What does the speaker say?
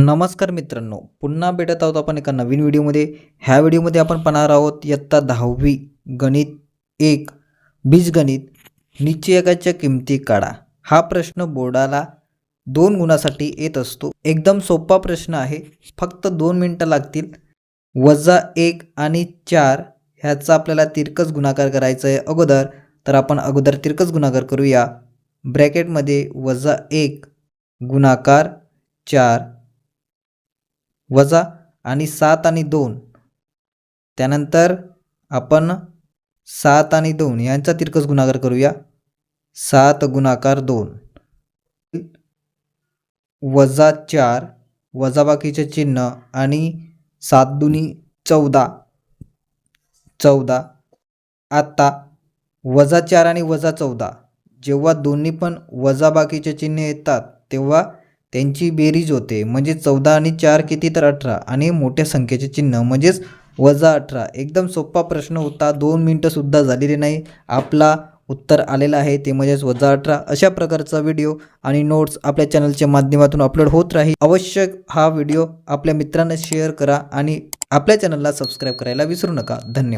नमस्कार मित्रांनो, पुन्हा भेटत आहोत आपण एका नवीन व्हिडिओमध्ये। ह्या व्हिडिओमध्ये आपण पाहणार आहोत इयत्ता 10वी गणित 1 बीजगणित निश्चयकाच्या किमती काढा। हा प्रश्न बोर्डाला 2 गुणासाठी येत असतो। एकदम सोपा प्रश्न आहे, फक्त 2 मिनिटं लागतील। -1 आणि 4 ह्याचा आपल्याला तिरकस गुणाकार करायचा आहे। अगोदर तिरकस गुणाकार करूया। ब्रॅकेटमध्ये -1 गुणाकार 4 वजा आणि 7 आणि 2, त्यानंतर आपण 7 आणि 2 यांचा तिरकस गुणाकार करूया। 7 गुणाकार 2 वजा 4 वजा बाकीचे चिन्ह आणि 7 दुनी 14। आता वजा 4 आणि वजा 14 जेव्हा दोन्ही पण वजा बाकीचे चिन्ह येतात तेव्हा त्यांची बेरीज होते, म्हणजे 14 आणि 4 किती तर 18 आणि मोठ्या संख्येचे चिन्ह म्हणजेच -18। एकदम सोपा प्रश्न होता, 2 मिनिटं सुद्धा झालेले नाही, आपला उत्तर आलेला आहे ते म्हणजेच -18। अशा प्रकारचा व्हिडिओ आणि नोट्स आपल्या चॅनलच्या माध्यमातून अपलोड होत राहील। अवश्य हा व्हिडिओ आपल्या मित्रांना शेअर करा आणि आपल्या चॅनलला सबस्क्राईब करायला विसरू नका। धन्यवाद।